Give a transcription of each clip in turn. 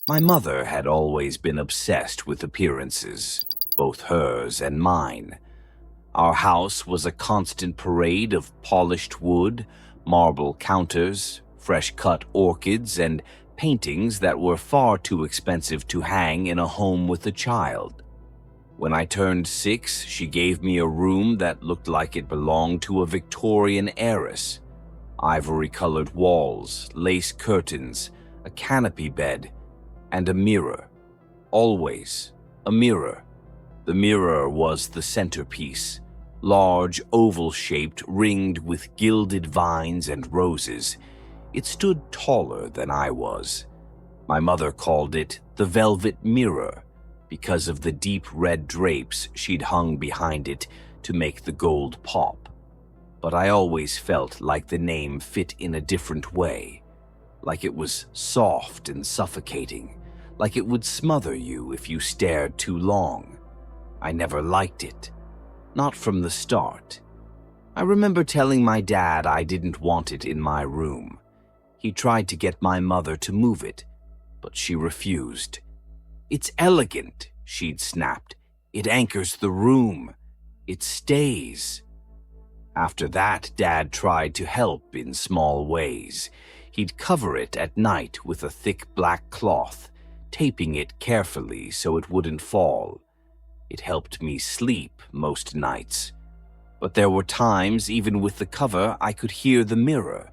My mother had always been obsessed with appearances, both hers and mine. Our house was a constant parade of polished wood, marble counters, fresh-cut orchids, and paintings that were far too expensive to hang in a home with a child. When I turned 6, she gave me a room that looked like it belonged to a Victorian heiress. Ivory-colored walls, lace curtains, a canopy bed, and a mirror. Always a mirror. The mirror was the centerpiece, large, oval-shaped, ringed with gilded vines and roses. It stood taller than I was. My mother called it the velvet mirror because of the deep red drapes she'd hung behind it to make the gold pop. But I always felt like the name fit in a different way, like it was soft and suffocating, like it would smother you if you stared too long. I never liked it. Not from the start. I remember telling my dad I didn't want it in my room. He tried to get my mother to move it, but she refused. "It's elegant," she'd snapped. "It anchors the room. It stays." After that, Dad tried to help in small ways. He'd cover it at night with a thick black cloth, taping it carefully so it wouldn't fall. It helped me sleep most nights. But there were times, even with the cover, I could hear the mirror.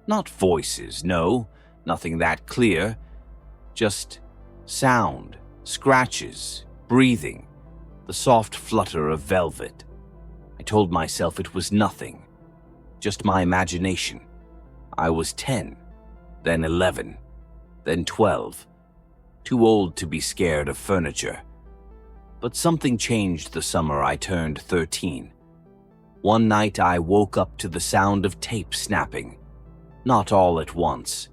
Not voices, no, nothing that clear. Just sound, scratches, breathing, the soft flutter of velvet. I told myself it was nothing, just my imagination. I was 10, then 11, then 12, too old to be scared of furniture. But something changed the summer I turned 13. One night I woke up to the sound of tape snapping. Not all at once,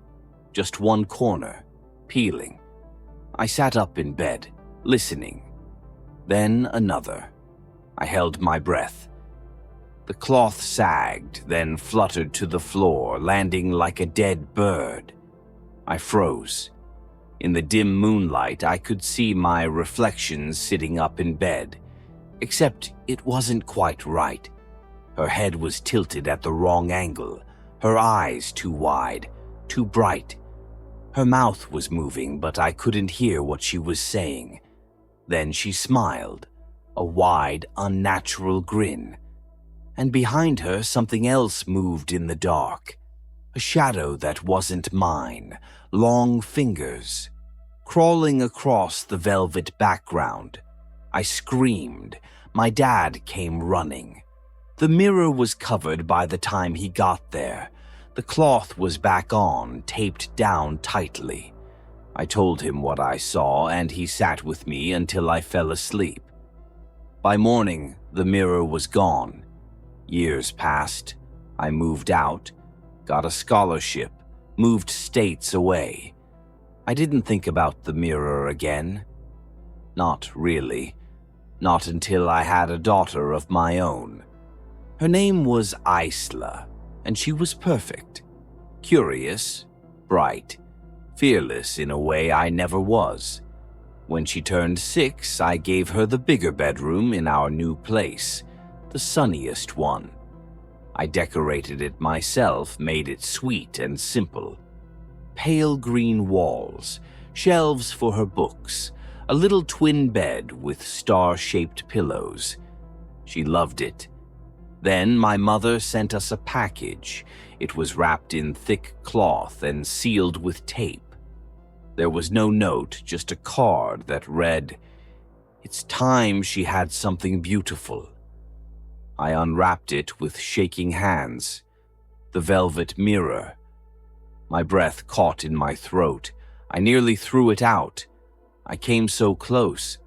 just one corner, peeling. I sat up in bed, listening. Then another. I held my breath. The cloth sagged, then fluttered to the floor, landing like a dead bird. I froze. In the dim moonlight, I could see my reflection sitting up in bed, except it wasn't quite right. Her head was tilted at the wrong angle, her eyes too wide, too bright. Her mouth was moving, but I couldn't hear what she was saying. Then she smiled, a wide, unnatural grin. And behind her, something else moved in the dark. A shadow that wasn't mine, long fingers, crawling across the velvet background. I screamed. My dad came running. The mirror was covered by the time he got there. The cloth was back on, taped down tightly. I told him what I saw, and he sat with me until I fell asleep. By morning, the mirror was gone. Years passed. I moved out, got a scholarship, moved states away. I didn't think about the mirror again. Not really. Not until I had a daughter of my own. Her name was Isla, and she was perfect. Curious, bright, fearless in a way I never was. When she turned 6, I gave her the bigger bedroom in our new place, the sunniest one. I decorated it myself, made it sweet and simple. Pale green walls, shelves for her books, a little twin bed with star-shaped pillows. She loved it. Then my mother sent us a package. It was wrapped in thick cloth and sealed with tape. There was no note, just a card that read, "It's time she had something beautiful." I unwrapped it with shaking hands. The velvet mirror. My breath caught in my throat. I nearly threw it out. I came so close,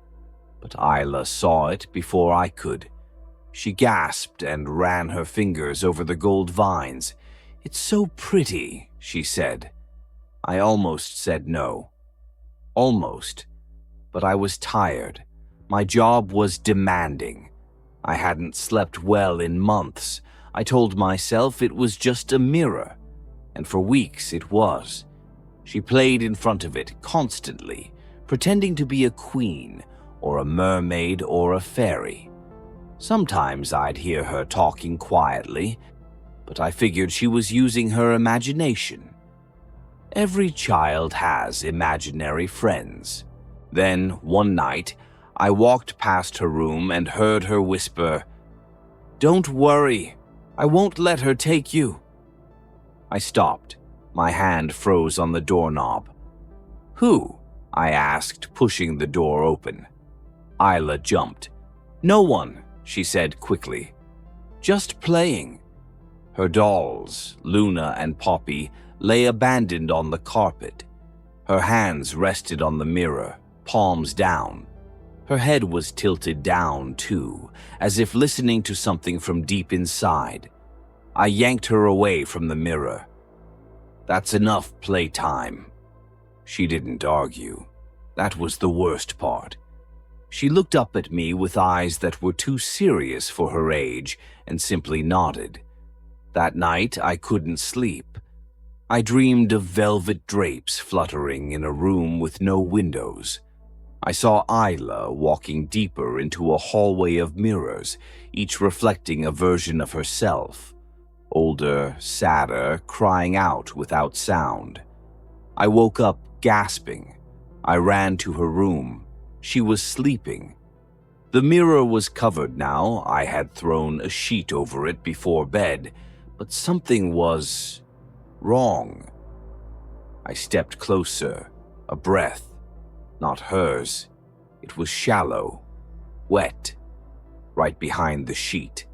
but Isla saw it before I could. She gasped and ran her fingers over the gold vines. "It's so pretty," she said. I almost said no. Almost. But I was tired. My job was demanding. I hadn't slept well in months. I told myself it was just a mirror, and for weeks it was. She played in front of it constantly, pretending to be a queen or a mermaid or a fairy. Sometimes I'd hear her talking quietly, but I figured she was using her imagination. Every child has imaginary friends. Then, one night, I walked past her room and heard her whisper, "Don't worry, I won't let her take you." I stopped. My hand froze on the doorknob. "Who?" I asked, pushing the door open. Isla jumped. "No one," she said quickly. "Just playing." Her dolls, Luna and Poppy, lay abandoned on the carpet. Her hands rested on the mirror, palms down. Her head was tilted down, too, as if listening to something from deep inside. I yanked her away from the mirror. "That's enough playtime." She didn't argue. That was the worst part. She looked up at me with eyes that were too serious for her age and simply nodded. That night, I couldn't sleep. I dreamed of velvet drapes fluttering in a room with no windows. I saw Isla walking deeper into a hallway of mirrors, each reflecting a version of herself. Older, sadder, crying out without sound. I woke up gasping. I ran to her room. She was sleeping. The mirror was covered now. I had thrown a sheet over it before bed, but something was wrong. I stepped closer, a breath. Not hers. It was shallow, wet, right behind the sheet.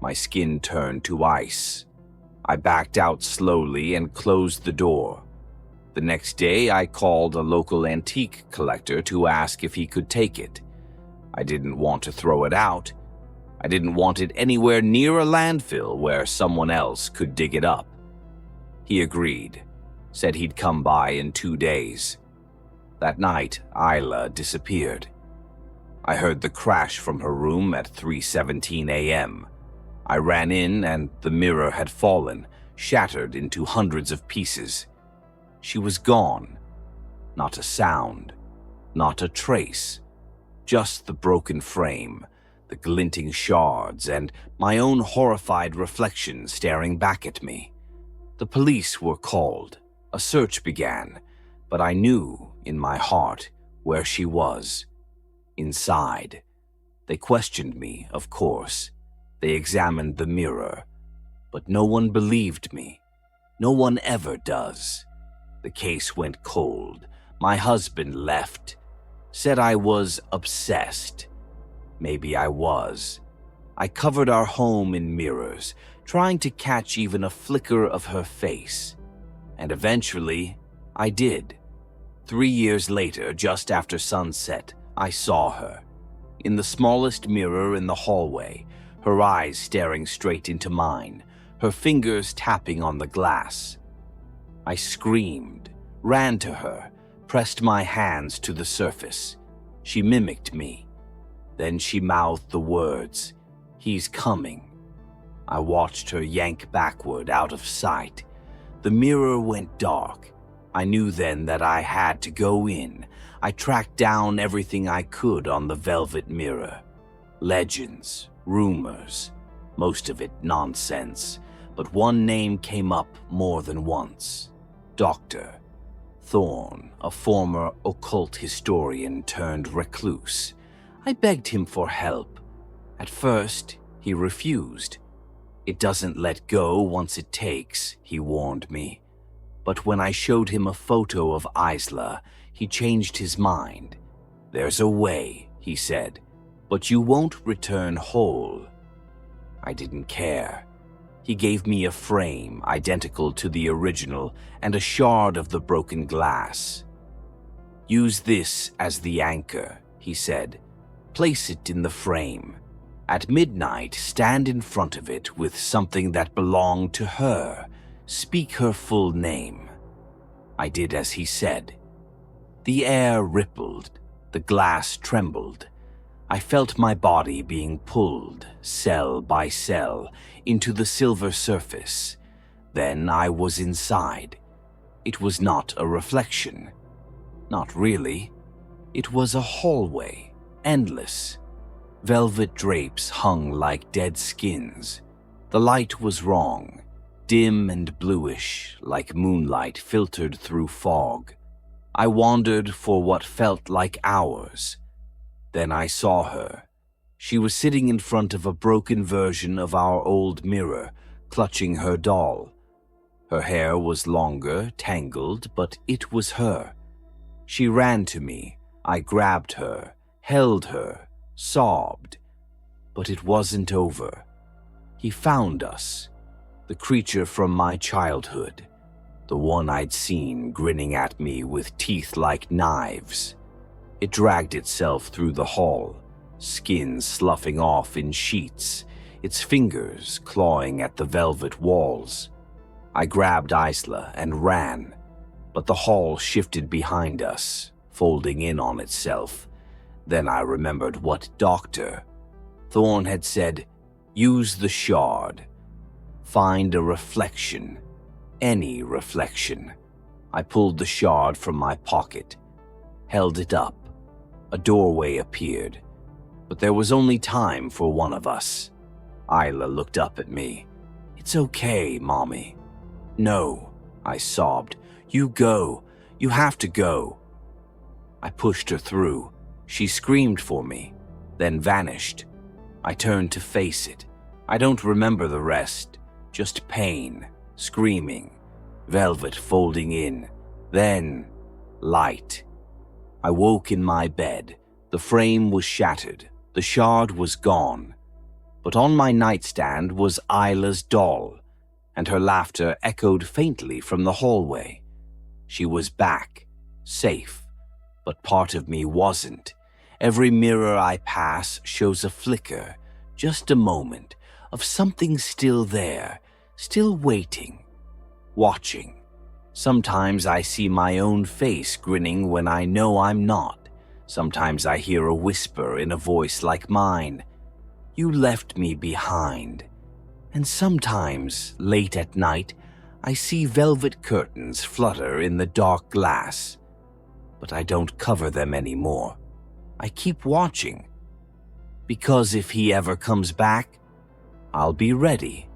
My skin turned to ice. I backed out slowly and closed the door. The next day, I called a local antique collector to ask if he could take it. I didn't want to throw it out. I didn't want it anywhere near a landfill where someone else could dig it up. He agreed, said he'd come by in 2 days. That night, Isla disappeared. I heard the crash from her room at 3:17 a.m. I ran in and the mirror had fallen, shattered into hundreds of pieces. She was gone. Not a sound, not a trace. Just the broken frame, the glinting shards, and my own horrified reflection staring back at me. The police were called. A search began, but I knew, in my heart, where she was. Inside. They questioned me, of course. They examined the mirror. But no one believed me. No one ever does. The case went cold. My husband left. Said I was obsessed. Maybe I was. I covered our home in mirrors, trying to catch even a flicker of her face. And eventually, I did. 3 years later, just after sunset, I saw her. In the smallest mirror in the hallway, her eyes staring straight into mine, her fingers tapping on the glass. I screamed, ran to her, pressed my hands to the surface. She mimicked me. Then she mouthed the words, "He's coming." I watched her yank backward out of sight. The mirror went dark. I knew then that I had to go in. I tracked down everything I could on the velvet mirror. Legends, rumors, most of it nonsense, but one name came up more than once. Dr. Thorne, a former occult historian turned recluse. I begged him for help. At first, he refused. "It doesn't let go once it takes," he warned me. But when I showed him a photo of Isla, he changed his mind. "There's a way," he said, "but you won't return whole." I didn't care. He gave me a frame identical to the original and a shard of the broken glass. "Use this as the anchor," he said. "Place it in the frame. At midnight, stand in front of it with something that belonged to her. Speak her full name." I did as he said. The air rippled. The glass trembled. I felt my body being pulled, cell by cell, into the silver surface. Then I was inside. It was not a reflection. Not really. It was a hallway, endless. Velvet drapes hung like dead skins. The light was wrong, dim and bluish, like moonlight filtered through fog. I wandered for what felt like hours. Then I saw her. She was sitting in front of a broken version of our old mirror, clutching her doll. Her hair was longer, tangled, but it was her. She ran to me. I grabbed her, held her, sobbed. But it wasn't over. He found us. The creature from my childhood. The one I'd seen grinning at me with teeth like knives. It dragged itself through the hall, skin sloughing off in sheets, its fingers clawing at the velvet walls. I grabbed Isla and ran, but the hall shifted behind us, folding in on itself. Then I remembered what Dr. Thorne had said. Use the shard. Find a reflection. Any reflection. I pulled the shard from my pocket, held it up. A doorway appeared, but there was only time for one of us. Isla looked up at me. It's okay, Mommy. No, I sobbed. You go. You have to go. I pushed her through. She screamed for me, then vanished. I turned to face it. I don't remember the rest, just pain, screaming, velvet folding in, then light. I woke in my bed. The frame was shattered. The shard was gone. But on my nightstand was Isla's doll, and her laughter echoed faintly from the hallway. She was back, safe, but part of me wasn't. Every mirror I pass shows a flicker, just a moment, of something still there, still waiting, watching. Sometimes I see my own face grinning when I know I'm not. Sometimes I hear a whisper in a voice like mine. You left me behind. And sometimes, late at night, I see velvet curtains flutter in the dark glass. But I don't cover them anymore. I keep watching. Because if he ever comes back, I'll be ready.